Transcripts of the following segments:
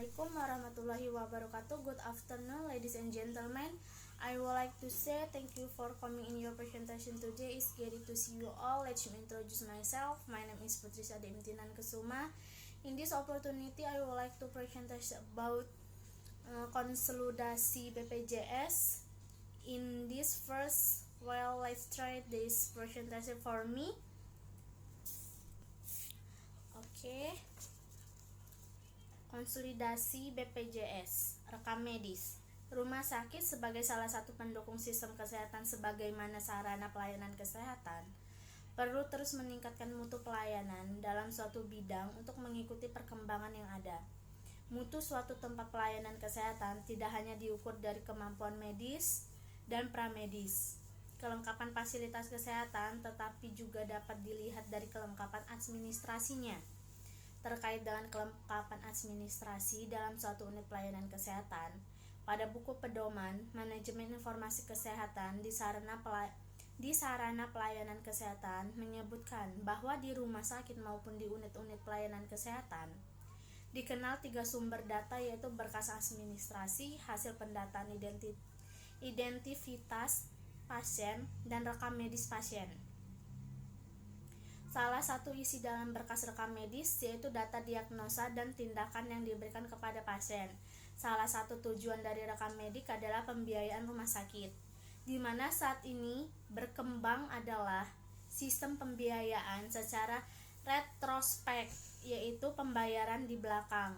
Assalamualaikum warahmatullahi wabarakatuh. Good afternoon, ladies and gentlemen. I would like to say thank you for coming in your presentation today. It's great to see you all. Let me introduce myself. My name is Putri Sade Imtinan Kesuma. In this opportunity, I would like to present about konsolidasi BPJS. In this first, let's try this presentation for me. Okay. Konsolidasi BPJS, rekam medis. Rumah sakit sebagai salah satu pendukung sistem kesehatan sebagaimana sarana pelayanan kesehatan perlu terus meningkatkan mutu pelayanan dalam suatu bidang untuk mengikuti perkembangan yang ada. Mutu suatu tempat pelayanan kesehatan tidak hanya diukur dari kemampuan medis dan pramedis, kelengkapan fasilitas kesehatan, tetapi juga dapat dilihat dari kelengkapan administrasinya. Terkait dengan kelengkapan administrasi dalam suatu unit pelayanan kesehatan, pada buku pedoman manajemen informasi kesehatan di sarana pelayanan kesehatan menyebutkan bahwa di rumah sakit maupun di unit-unit pelayanan kesehatan dikenal 3 sumber data, yaitu berkas administrasi, hasil pendataan identitas pasien, dan rekam medis pasien. Salah satu isi dalam berkas rekam medis yaitu data diagnosa dan tindakan yang diberikan kepada pasien. Salah satu tujuan dari rekam medik adalah pembiayaan rumah sakit, di mana saat ini berkembang adalah sistem pembiayaan secara retrospek, yaitu pembayaran di belakang.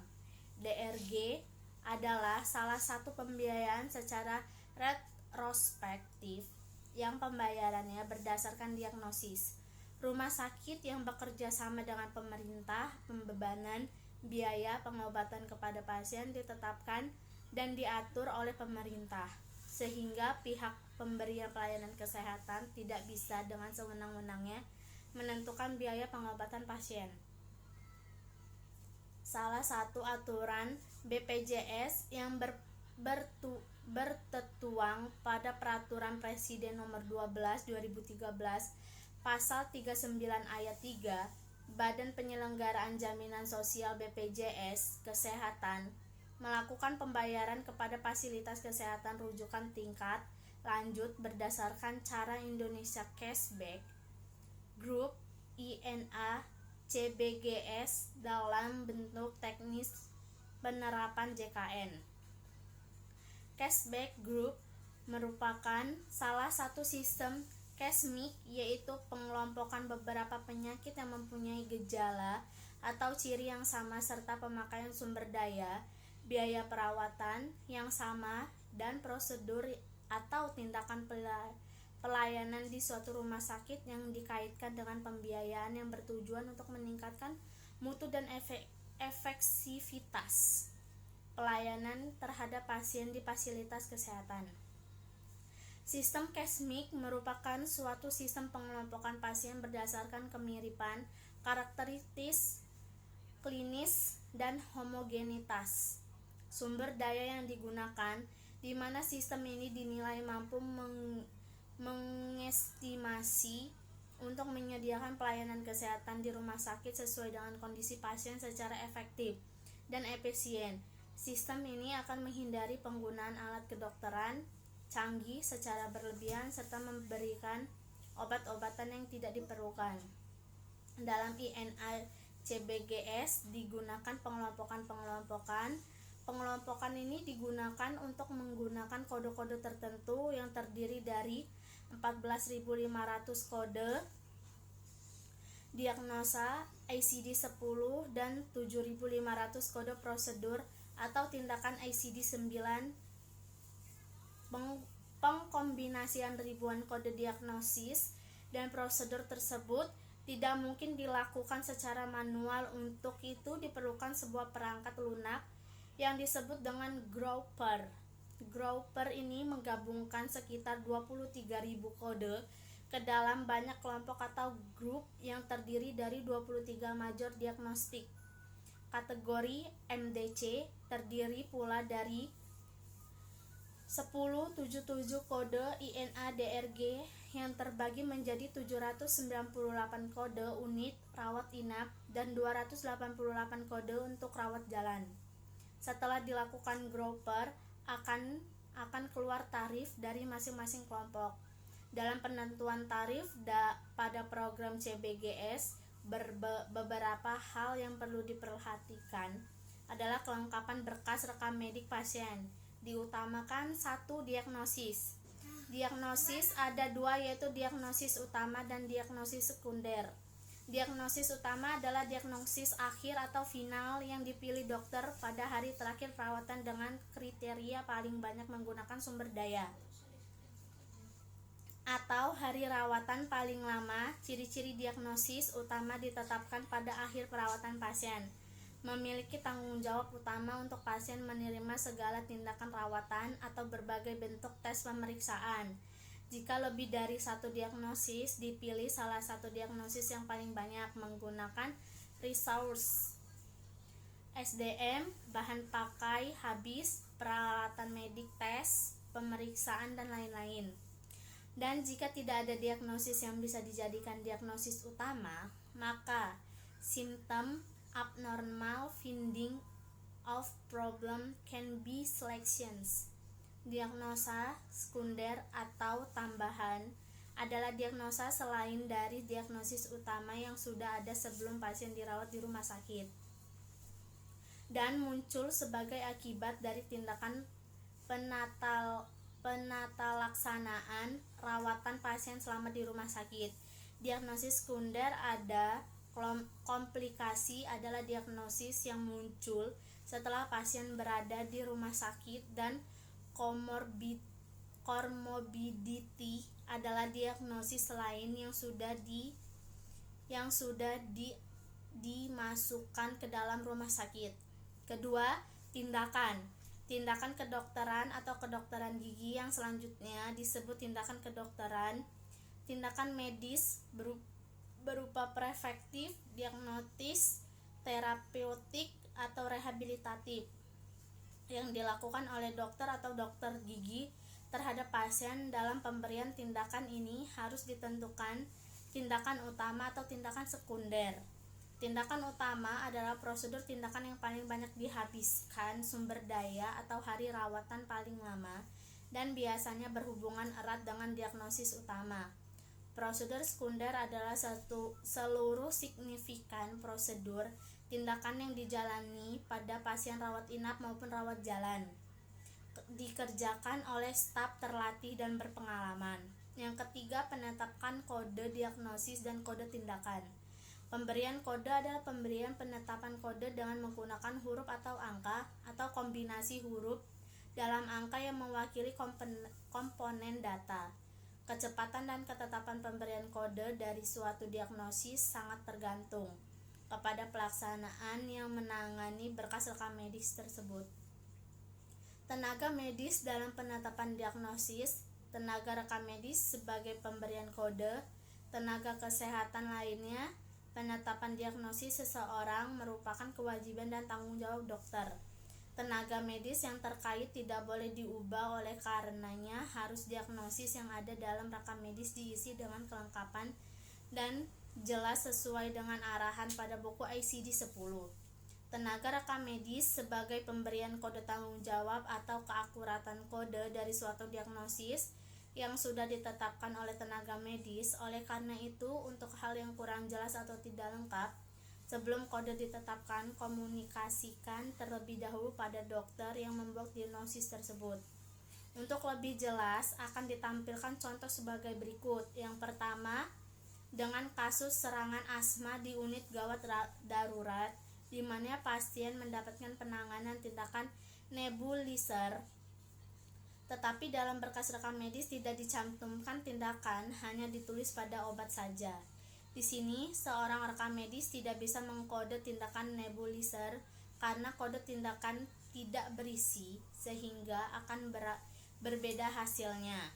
DRG adalah salah satu pembiayaan secara retrospektif yang pembayarannya berdasarkan diagnosis. Rumah sakit yang bekerja sama dengan pemerintah, pembebanan biaya pengobatan kepada pasien ditetapkan dan diatur oleh pemerintah, sehingga pihak pemberian pelayanan kesehatan tidak bisa dengan sewenang-wenangnya menentukan biaya pengobatan pasien. Salah satu aturan BPJS yang bertertuang pada Peraturan Presiden Nomor 12 2013 Pasal 39 ayat 3, Badan Penyelenggaraan Jaminan Sosial BPJS Kesehatan melakukan pembayaran kepada fasilitas kesehatan rujukan tingkat lanjut berdasarkan cara Indonesia Cashback Group INA CBGS dalam bentuk teknis penerapan JKN. Cashback Group merupakan salah satu sistem Cashmix, yaitu pengelompokan beberapa penyakit yang mempunyai gejala atau ciri yang sama serta pemakaian sumber daya, biaya perawatan yang sama, dan prosedur atau tindakan pelayanan di suatu rumah sakit yang dikaitkan dengan pembiayaan yang bertujuan untuk meningkatkan mutu dan efektivitas pelayanan terhadap pasien di fasilitas kesehatan. Sistem Cashmix merupakan suatu sistem pengelompokan pasien berdasarkan kemiripan, karakteristik klinis, dan homogenitas sumber daya yang digunakan, di mana sistem ini dinilai mampu mengestimasi untuk menyediakan pelayanan kesehatan di rumah sakit sesuai dengan kondisi pasien secara efektif dan efisien. Sistem ini akan menghindari penggunaan alat kedokteran canggih secara berlebihan serta memberikan obat-obatan yang tidak diperlukan. Dalam INA CBGS digunakan pengelompokan ini digunakan untuk menggunakan kode-kode tertentu yang terdiri dari 14.500 kode diagnosa ICD-10 dan 7.500 kode prosedur atau tindakan ICD-9. Pengkombinasian ribuan kode diagnosis dan prosedur tersebut tidak mungkin dilakukan secara manual. Untuk itu diperlukan sebuah perangkat lunak yang disebut dengan Grouper. Grouper ini menggabungkan sekitar 23.000 kode ke dalam banyak kelompok atau grup yang terdiri dari 23 major diagnostik. Kategori MDC terdiri pula dari 1077 kode INA DRG yang terbagi menjadi 798 kode unit rawat inap dan 288 kode untuk rawat jalan. Setelah dilakukan Grouper, akan keluar tarif dari masing-masing kelompok. Dalam penentuan tarif pada program CBGS, beberapa hal yang perlu diperhatikan adalah kelengkapan berkas rekam medik pasien. Diutamakan 1. Diagnosis. Diagnosis ada 2, yaitu diagnosis utama dan diagnosis sekunder. Diagnosis utama adalah diagnosis akhir atau final yang dipilih dokter pada hari terakhir perawatan dengan kriteria paling banyak menggunakan sumber daya, atau hari rawatan paling lama. Ciri-ciri diagnosis utama ditetapkan pada akhir perawatan pasien. Memiliki tanggung jawab utama untuk pasien menerima segala tindakan rawatan atau berbagai bentuk tes pemeriksaan. Jika lebih dari 1 diagnosis, dipilih salah satu diagnosis yang paling banyak menggunakan resource, SDM, bahan pakai habis, peralatan medik, tes, pemeriksaan, dan lain-lain. Dan jika tidak ada diagnosis yang bisa dijadikan diagnosis utama, maka symptom abnormal finding of problem can be selections. Diagnosa sekunder atau tambahan adalah diagnosa selain dari diagnosis utama yang sudah ada sebelum pasien dirawat di rumah sakit dan muncul sebagai akibat dari tindakan penatalaksanaan rawatan pasien selama di rumah sakit. Diagnosis sekunder ada komplikasi adalah diagnosis yang muncul setelah pasien berada di rumah sakit, dan comorbidity adalah diagnosis lain yang sudah dimasukkan ke dalam rumah sakit. Kedua, tindakan kedokteran atau kedokteran gigi yang selanjutnya disebut tindakan kedokteran. Tindakan medis berupa preventif, diagnostis, terapeutik, atau rehabilitatif yang dilakukan oleh dokter atau dokter gigi terhadap pasien. Dalam pemberian tindakan ini harus ditentukan tindakan utama atau tindakan sekunder. Tindakan utama adalah prosedur tindakan yang paling banyak dihabiskan sumber daya atau hari rawatan paling lama dan biasanya berhubungan erat dengan diagnosis utama. Prosedur sekunder adalah seluruh signifikan prosedur tindakan yang dijalani pada pasien rawat inap maupun rawat jalan, dikerjakan oleh staf terlatih dan berpengalaman. Yang ketiga, penetapan kode diagnosis dan kode tindakan. Pemberian kode adalah pemberian penetapan kode dengan menggunakan huruf atau angka atau kombinasi huruf dalam angka yang mewakili komponen data. Kecepatan dan ketetapan pemberian kode dari suatu diagnosis sangat tergantung kepada pelaksanaan yang menangani berkas rekam medis tersebut. Tenaga medis dalam penetapan diagnosis, tenaga rekam medis sebagai pemberian kode, tenaga kesehatan lainnya. Penetapan diagnosis seseorang merupakan kewajiban dan tanggung jawab dokter. Tenaga medis yang terkait tidak boleh diubah, oleh karenanya harus diagnosis yang ada dalam rekam medis diisi dengan kelengkapan dan jelas sesuai dengan arahan pada buku ICD-10. Tenaga rekam medis sebagai pemberian kode tanggung jawab atau keakuratan kode dari suatu diagnosis yang sudah ditetapkan oleh tenaga medis. Oleh karena itu, untuk hal yang kurang jelas atau tidak lengkap, sebelum kode ditetapkan, komunikasikan terlebih dahulu pada dokter yang membuat diagnosis tersebut. Untuk lebih jelas, akan ditampilkan contoh sebagai berikut. Yang pertama, dengan kasus serangan asma di unit gawat darurat, di mana pasien mendapatkan penanganan tindakan nebulizer, tetapi dalam berkas rekam medis tidak dicantumkan tindakan, hanya ditulis pada obat saja. Di sini, seorang rekam medis tidak bisa mengkode tindakan nebulizer karena kode tindakan tidak berisi, sehingga akan berbeda hasilnya.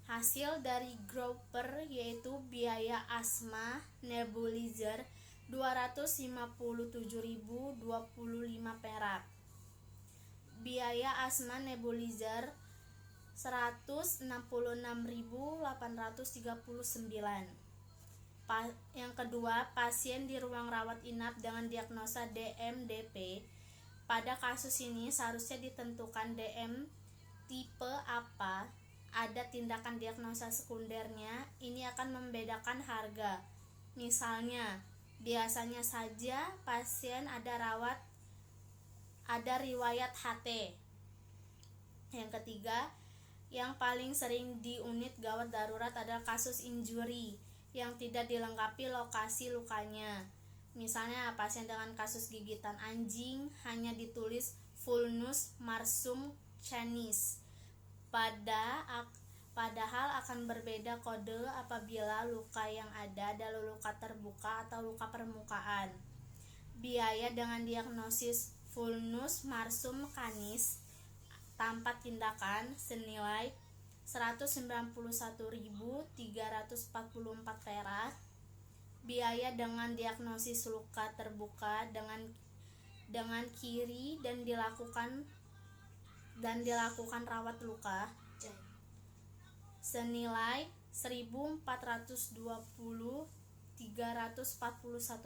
Hasil dari Grouper yaitu biaya asma nebulizer 257.025 perak. Biaya asma nebulizer 166.839. Yang kedua, pasien di ruang rawat inap dengan diagnosa DMDP Pada kasus ini seharusnya ditentukan DM tipe apa, ada tindakan diagnosa sekundernya, ini akan membedakan harga. Misalnya, biasanya saja pasien ada riwayat HT. Yang ketiga, yang paling sering di unit gawat darurat adalah kasus injury yang tidak dilengkapi lokasi lukanya. Misalnya pasien dengan kasus gigitan anjing hanya ditulis vulnus marsum canis. Padahal akan berbeda kode apabila luka yang ada adalah luka terbuka atau luka permukaan. Biaya dengan diagnosis vulnus marsum canis tanpa tindakan senilai 191.344 perak. Biaya dengan diagnosis luka terbuka dengan kiri dan dilakukan rawat luka senilai 1.420.341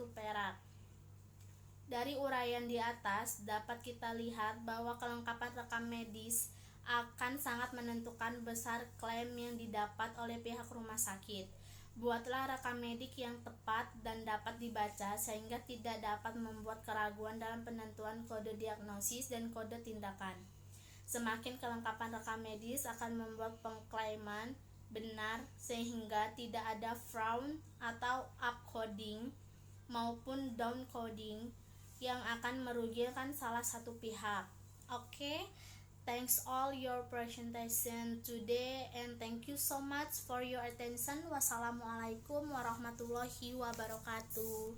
perak. Dari uraian di atas dapat kita lihat bahwa kelengkapan rekam medis akan sangat menentukan besar klaim yang didapat oleh pihak rumah sakit. Buatlah rekam medik yang tepat dan dapat dibaca sehingga tidak dapat membuat keraguan dalam penentuan kode diagnosis dan kode tindakan. Semakin kelengkapan rekam medis akan membuat pengklaiman benar sehingga tidak ada fraud atau upcoding maupun downcoding yang akan merugikan salah satu pihak. Okay, thanks all your presentation today and thank you so much for your attention. Wassalamualaikum warahmatullahi wabarakatuh.